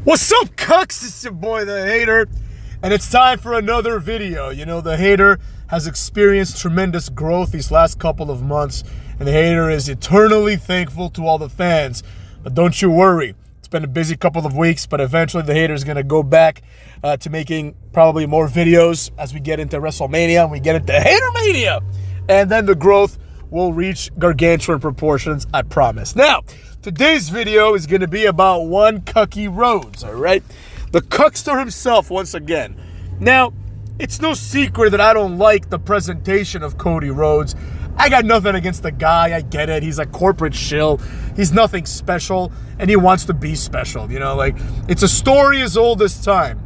What's up, cucks? It's your boy, The Hater, and it's time for another video. You know, The Hater has experienced tremendous growth these last couple of months, and The Hater is eternally thankful to all the fans. But don't you worry. It's been a busy couple of weeks, but eventually The Hater is going to go back to making probably more videos as we get into WrestleMania and we get into Hatermania. And then the growth will reach gargantuan proportions, I promise. Now, today's video is going to be about one Cody Rhodes, all right? The cuckster himself once again. Now, it's no secret that I don't like the presentation of Cody Rhodes. I got nothing against the guy. I get it. He's a corporate shill. He's nothing special, and he wants to be special. You know, like, it's a story as old as time.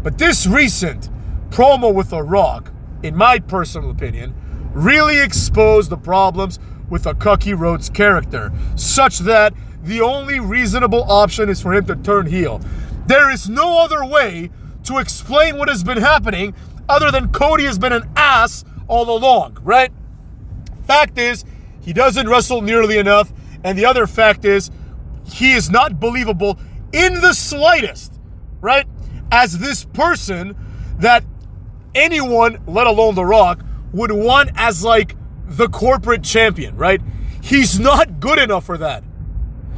But this recent promo with The Rock, in my personal opinion, really exposed the problems with a Cody Rhodes character, such that the only reasonable option is for him to turn heel. There is no other way to explain what has been happening other than Cody has been an ass all along, right? Fact is, he doesn't wrestle nearly enough, and the other fact is, he is not believable in the slightest, right? As this person that anyone, let alone The Rock, would want as like the corporate champion, right? He's not good enough for that.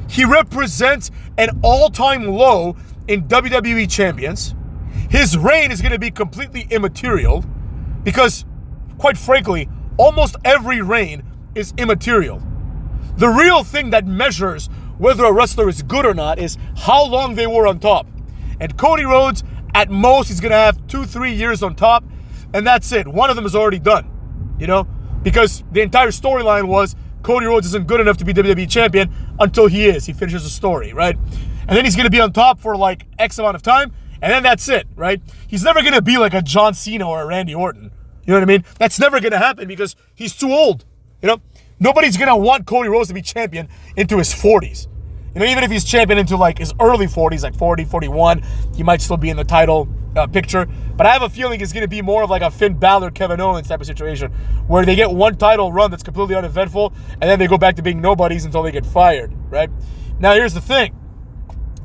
He represents an all-time low in WWE champions. His reign is going to be completely immaterial because, quite frankly, almost every reign is immaterial. The real thing that measures whether a wrestler is good or not is how long they were on top. And Cody Rhodes, at most, he's going to have 2-3 years on top, and that's it. One of them is already done, you know? Because the entire storyline was Cody Rhodes isn't good enough to be WWE champion until he is. He finishes the story, right? And then he's going to be on top for like X amount of time, and then that's it, right? He's never going to be like a John Cena or a Randy Orton. You know what I mean? That's never going to happen because he's too old, you know? Nobody's going to want Cody Rhodes to be champion into his 40s. You know, even if he's champion into like his early 40s, like 40, 41, he might still be in the title picture. But I have a feeling it's going to be more of like a Finn Balor, Kevin Owens type of situation where they get one title run that's completely uneventful and then they go back to being nobodies until they get fired, right? Now, here's the thing.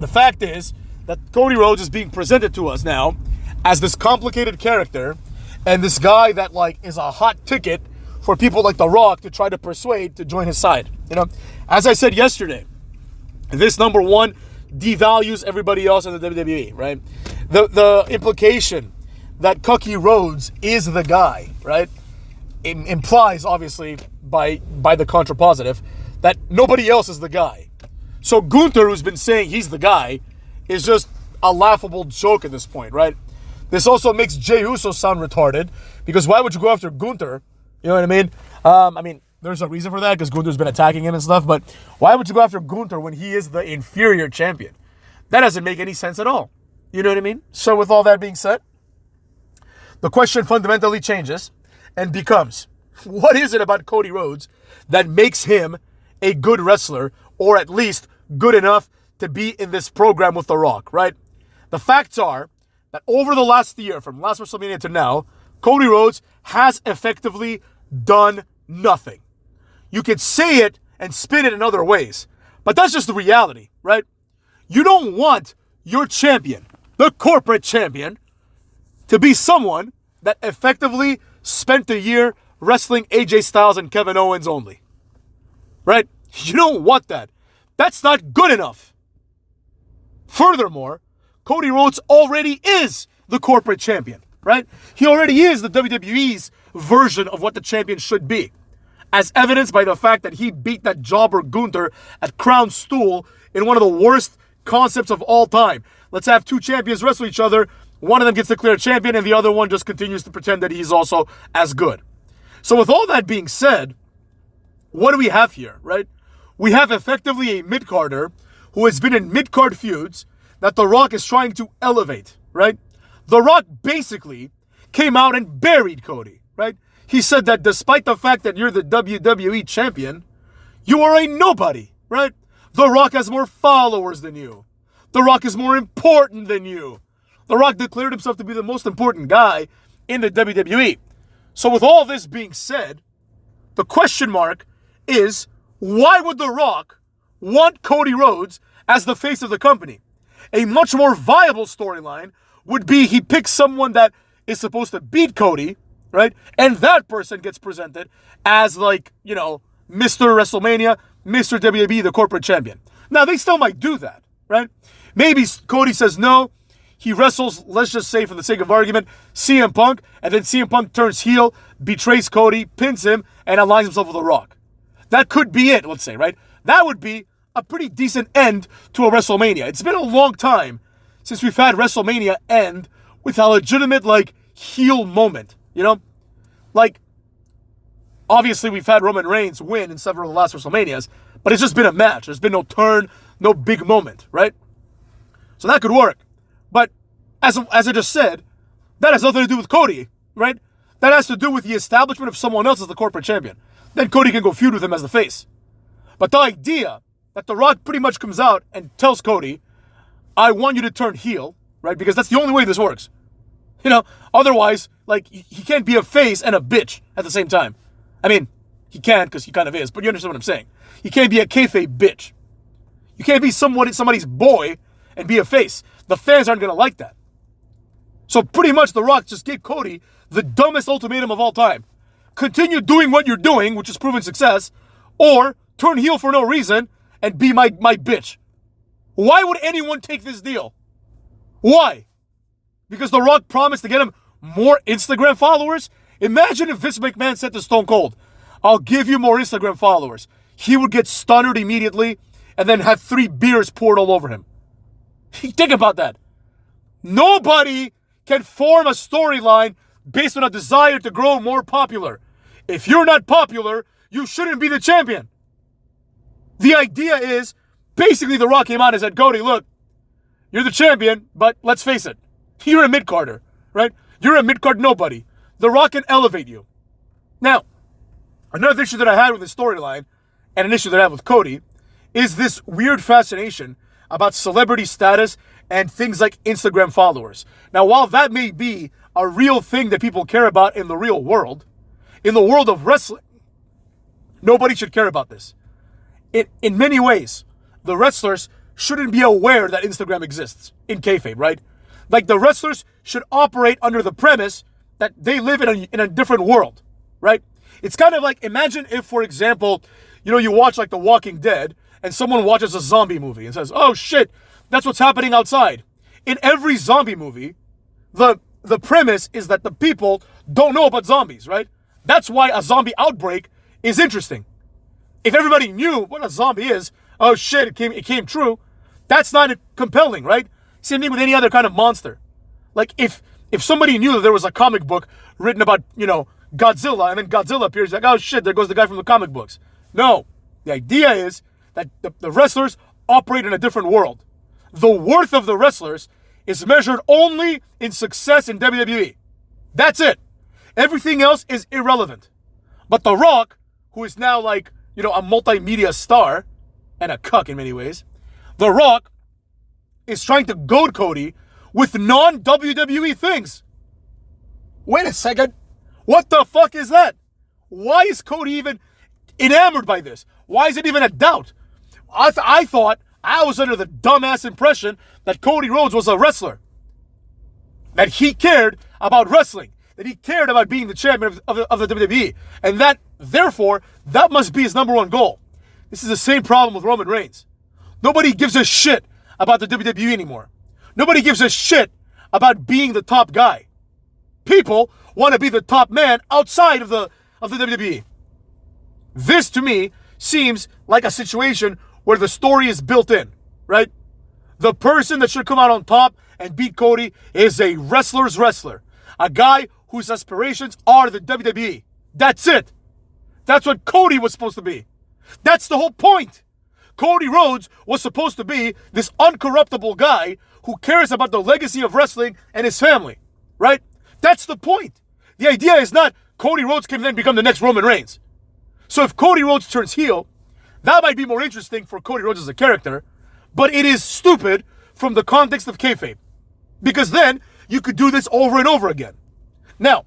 The fact is that Cody Rhodes is being presented to us now as this complicated character and this guy that like is a hot ticket for people like The Rock to try to persuade to join his side. You know, as I said yesterday, this, number one, devalues everybody else in the WWE, right? The implication that Cody Rhodes is the guy, right? It implies, obviously, by the contrapositive, that nobody else is the guy. So Gunther, who's been saying he's the guy, is just a laughable joke at this point, right? This also makes Jey Uso sound retarded, because why would you go after Gunther? You know what I mean? There's a reason for that, because Gunther's been attacking him and stuff, but why would you go after Gunther when he is the inferior champion? That doesn't make any sense at all. You know what I mean? So with all that being said, the question fundamentally changes and becomes, what is it about Cody Rhodes that makes him a good wrestler, or at least good enough to be in this program with The Rock, right? The facts are that over the last year, from last WrestleMania to now, Cody Rhodes has effectively done nothing. You could say it and spin it in other ways, but that's just the reality, right? You don't want your champion, the corporate champion, to be someone that effectively spent a year wrestling AJ Styles and Kevin Owens only, right? You don't want that. That's not good enough. Furthermore, Cody Rhodes already is the corporate champion, right? He already is the WWE's version of what the champion should be, as evidenced by the fact that he beat that jobber Gunther at Crown Stool in one of the worst concepts of all time. Let's have two champions wrestle each other. One of them gets declared champion and the other one just continues to pretend that he's also as good. So with all that being said, what do we have here, right? We have effectively a mid-carder who has been in mid-card feuds that The Rock is trying to elevate, right? The Rock basically came out and buried Cody, right? He said that despite the fact that you're the WWE champion, you are a nobody, right? The Rock has more followers than you. The Rock is more important than you. The Rock declared himself to be the most important guy in the WWE. So with all this being said, the question mark is, why would The Rock want Cody Rhodes as the face of the company? A much more viable storyline would be he picks someone that is supposed to beat Cody, right? And that person gets presented as like, you know, Mr. WrestleMania, Mr. WWE, the corporate champion. Now, they still might do that, right? Maybe Cody says no. He wrestles, let's just say for the sake of argument, CM Punk, and then CM Punk turns heel, betrays Cody, pins him, and aligns himself with The Rock. That could be it, let's say, right? That would be a pretty decent end to a WrestleMania. It's been a long time since we've had WrestleMania end with a legitimate, like, heel moment, you know? Like, obviously we've had Roman Reigns win in several of the last WrestleManias, but it's just been a match. There's been no turn, no big moment, right? So that could work. But as I just said, that has nothing to do with Cody, right? That has to do with the establishment of someone else as the corporate champion. Then Cody can go feud with him as the face. But the idea that The Rock pretty much comes out and tells Cody, I want you to turn heel, right? Because that's the only way this works. You know, otherwise, like, he can't be a face and a bitch at the same time. I mean, he can because he kind of is, but you understand what I'm saying. He can't be a kayfabe bitch. You can't be somebody's boy and be a face. The fans aren't going to like that. So pretty much The Rock just gave Cody the dumbest ultimatum of all time. Continue doing what you're doing, which is proven success, or turn heel for no reason and be my bitch. Why would anyone take this deal? Why? Because The Rock promised to get him more Instagram followers? Imagine if Vince McMahon said to Stone Cold, I'll give you more Instagram followers. He would get stunned immediately and then have 3 beers poured all over him. Think about that. Nobody can form a storyline based on a desire to grow more popular. If you're not popular, you shouldn't be the champion. The idea is, basically The Rock came out and said, Cody, look, you're the champion, but let's face it, you're a mid-carder, right? You're a mid-card nobody. The Rock can elevate you. Now, another issue that I had with the storyline, and an issue that I have with Cody, is this weird fascination about celebrity status and things like Instagram followers. Now, while that may be a real thing that people care about in the real world, in the world of wrestling, nobody should care about this. In many ways, the wrestlers shouldn't be aware that Instagram exists in kayfabe, right? Like, the wrestlers should operate under the premise that they live in a different world, right? It's kind of like, imagine if, for example, you know, you watch like The Walking Dead and someone watches a zombie movie and says, oh shit, that's what's happening outside. In every zombie movie, the premise is that the people don't know about zombies, right? That's why a zombie outbreak is interesting. If everybody knew what a zombie is, oh shit, it came true, that's not compelling, right? Same thing with any other kind of monster. Like, if somebody knew that there was a comic book written about, you know, Godzilla, and then Godzilla appears, like, oh shit, there goes the guy from the comic books. No. The idea is that the wrestlers operate in a different world. The worth of the wrestlers is measured only in success in WWE. That's it. Everything else is irrelevant. But The Rock, who is now like, you know, a multimedia star, and a cuck in many ways, The Rock is trying to goad Cody with non-WWE things. Wait a second. What the fuck is that? Why is Cody even enamored by this? Why is it even a doubt? I thought I was under the dumbass impression that Cody Rhodes was a wrestler. That he cared about wrestling. That he cared about being the champion of the WWE. And that, therefore, that must be his number one goal. This is the same problem with Roman Reigns. Nobody gives a shit about the WWE anymore. Nobody gives a shit about being the top guy. People want to be the top man outside of the WWE. This, to me, seems like a situation where the story is built in, right? The person that should come out on top and beat Cody is a wrestler's wrestler. A guy whose aspirations are the WWE. That's it. That's what Cody was supposed to be. That's the whole point. Cody Rhodes was supposed to be this uncorruptible guy who cares about the legacy of wrestling and his family, right? That's the point. The idea is not Cody Rhodes can then become the next Roman Reigns. So if Cody Rhodes turns heel, that might be more interesting for Cody Rhodes as a character, but it is stupid from the context of kayfabe. Because then you could do this over and over again. Now,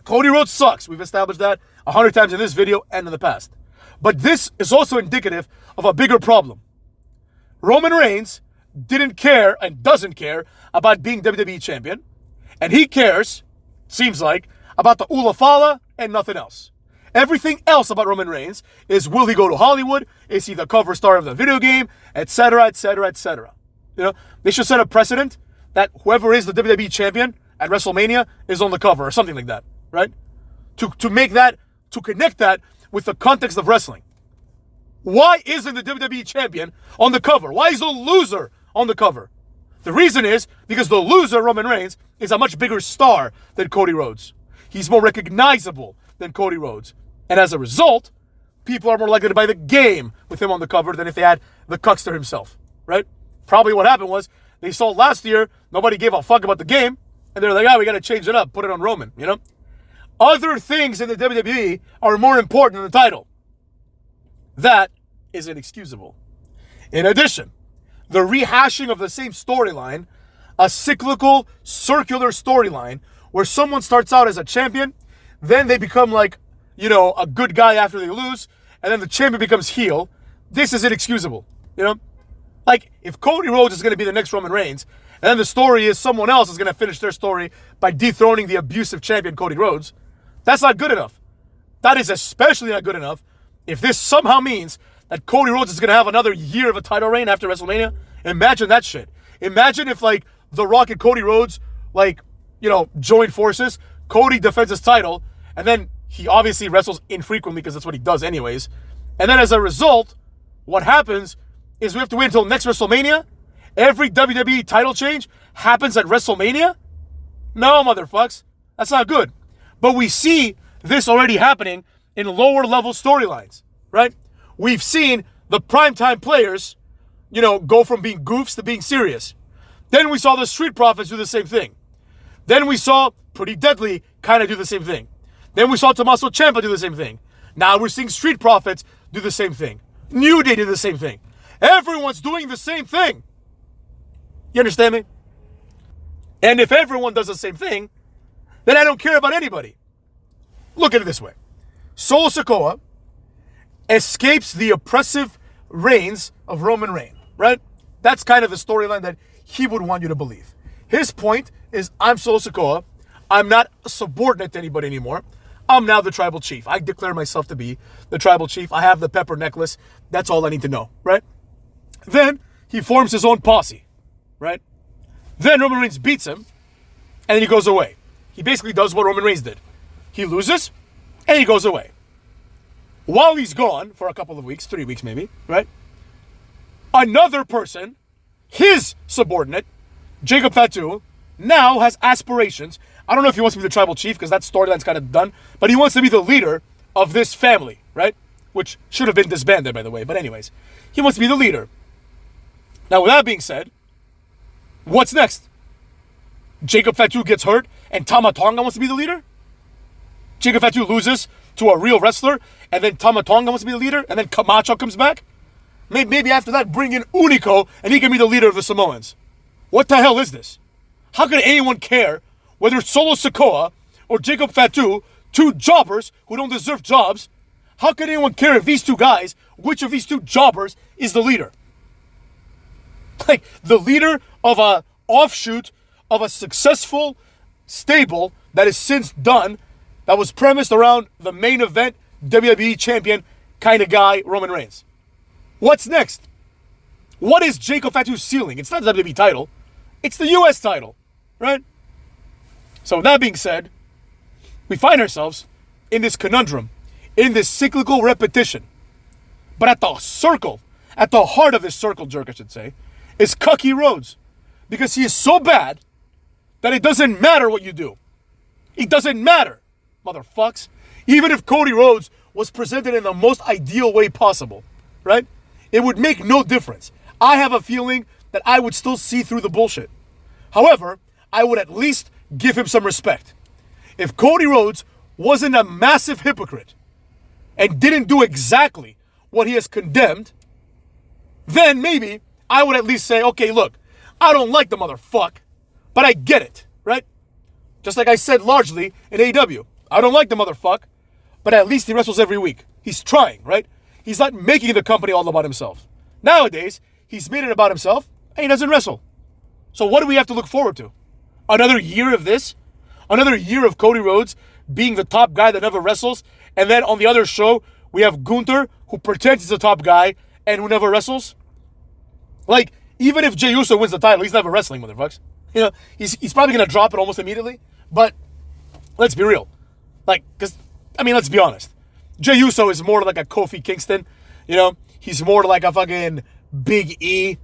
Cody Rhodes sucks. We've established that 100 times in this video and in the past. But this is also indicative of a bigger problem. Roman Reigns didn't care and doesn't care about being WWE champion. And he cares, seems like, about the Ulafala and nothing else. Everything else about Roman Reigns is, will he go to Hollywood? Is he the cover star of the video game? Etc., etc., etc. You know, they should set a precedent that whoever is the WWE champion at WrestleMania is on the cover or something like that, right? To make that, to connect that with the context of wrestling. Why isn't the WWE champion on the cover? Why is the loser on the cover? The reason is because the loser, Roman Reigns, is a much bigger star than Cody Rhodes. He's more recognizable than Cody Rhodes. And as a result, people are more likely to buy the game with him on the cover than if they had the Cuckster himself, right? Probably what happened was they saw last year, nobody gave a fuck about the game, and they're like, we got to change it up, put it on Roman, you know? Other things in the WWE are more important than the title. That is inexcusable. In addition, the rehashing of the same storyline, a cyclical, circular storyline, where someone starts out as a champion, then they become like, a good guy after they lose, and then the champion becomes heel. This is inexcusable, Like, if Cody Rhodes is going to be the next Roman Reigns, and then the story is someone else is going to finish their story by dethroning the abusive champion Cody Rhodes, that's not good enough. That is especially not good enough if this somehow means that Cody Rhodes is going to have another year of a title reign after WrestleMania. Imagine that shit. Imagine if, The Rock and Cody Rhodes, join forces. Cody defends his title, and then he obviously wrestles infrequently because that's what he does anyways. And then as a result, what happens is we have to wait until next WrestleMania. Every WWE title change happens at WrestleMania? No, motherfucks. That's not good. But we see this already happening in lower level storylines, right? We've seen the primetime players, go from being goofs to being serious. Then we saw the Street Profits do the same thing. Then we saw Pretty Deadly kind of do the same thing. Then we saw Tommaso Ciampa do the same thing. Now we're seeing Street Profits do the same thing. New Day did the same thing. Everyone's doing the same thing. You understand me? And if everyone does the same thing, then I don't care about anybody. Look at it this way. Solo Sikoa escapes the oppressive reigns of Roman Reigns, right? That's kind of the storyline that he would want you to believe. His point is, I'm Solo Sikoa. I'm not subordinate to anybody anymore. I'm now the tribal chief. I declare myself to be the tribal chief. I have the pepper necklace. That's all I need to know, right? Then he forms his own posse, right? Then Roman Reigns beats him, and then he goes away. He basically does what Roman Reigns did. He loses, and he goes away. While he's gone for a couple of weeks, 3 weeks maybe, right? Another person, his subordinate, Jacob Fatu, now has aspirations. I don't know if he wants to be the tribal chief because that storyline's kind of done, but he wants to be the leader of this family, right? Which should have been disbanded, by the way. But anyways, he wants to be the leader. Now, with that being said, what's next? Jacob Fatu gets hurt and Tama Tonga wants to be the leader? Jacob Fatu loses to a real wrestler and then Tama Tonga wants to be the leader and then Camacho comes back? Maybe after that, bring in Unico and he can be the leader of the Samoans. What the hell is this? How could anyone care whether it's Solo Sikoa or Jacob Fatu, two jobbers who don't deserve jobs? How could anyone care if these two guys, which of these two jobbers is the leader? Like, the leader of a offshoot of a successful stable that is since done, that was premised around the main event WWE champion kind of guy, Roman Reigns. What's next? What is Jacob Fatu's ceiling? It's not the WWE title. It's the US title, right? So with that being said, we find ourselves in this conundrum, in this cyclical repetition. But at the heart of this circle jerk, I should say, is Cody Rhodes. Because he is so bad that it doesn't matter what you do. It doesn't matter, motherfucks. Even if Cody Rhodes was presented in the most ideal way possible, right? It would make no difference. I have a feeling that I would still see through the bullshit. However, I would at least give him some respect. If Cody Rhodes wasn't a massive hypocrite and didn't do exactly what he has condemned, then maybe I would at least say, okay, look, I don't like the motherfuck, but I get it, right? Just like I said largely in AEW. I don't like the motherfuck, but at least he wrestles every week. He's trying, right? He's not making the company all about himself. Nowadays, he's made it about himself, and he doesn't wrestle. So what do we have to look forward to? Another year of this? Another year of Cody Rhodes being the top guy that never wrestles? And then on the other show, we have Gunther, who pretends he's the top guy and who never wrestles? Like, even if Jey Uso wins the title, he's never wrestling, motherfuckers. You know, he's probably going to drop it almost immediately. But let's be real. Like, because, I mean, let's be honest. Jey Uso is more like a Kofi Kingston. You know, he's more like a fucking Big E.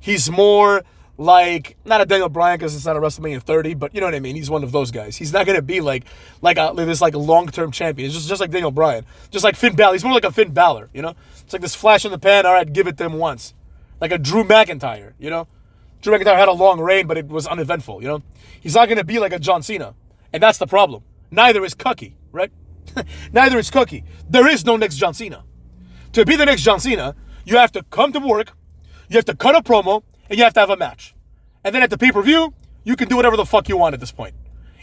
He's more like, not a Daniel Bryan because it's not a WrestleMania 30, but you know what I mean? He's one of those guys. He's not going to be like this like long-term champion. It's just like Daniel Bryan. Just like Finn Balor. He's more like a Finn Balor, you know? It's like this flash in the pan, all right, give it to him once. Like a Drew McIntyre, you know? Drew McIntyre had a long reign, but it was uneventful, you know? He's not going to be like a John Cena. And that's the problem. Neither is Cookie, right? Neither is Cookie. There is no next John Cena. To be the next John Cena, you have to come to work, you have to cut a promo, and you have to have a match. And then at the pay-per-view, you can do whatever the fuck you want at this point.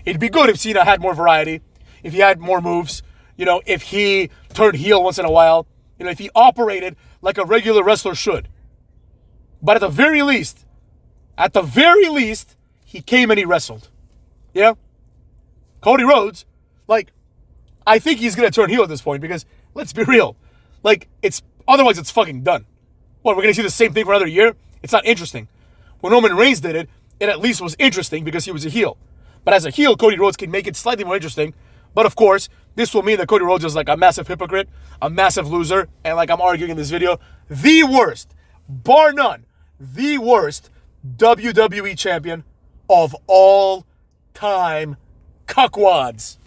It'd be good if Cena had more variety, if he had more moves, you know, if he turned heel once in a while, you know, if he operated like a regular wrestler should. But at the very least, he came and he wrestled. You know? Cody Rhodes, like, I think he's going to turn heel at this point because, let's be real, like, otherwise it's fucking done. What, we're going to see the same thing for another year? It's not interesting. When Roman Reigns did it, it at least was interesting because he was a heel. But as a heel, Cody Rhodes can make it slightly more interesting. But of course, this will mean that Cody Rhodes is like a massive hypocrite, a massive loser, and like I'm arguing in this video, the worst, bar none, the worst WWE champion of all time cuckwads.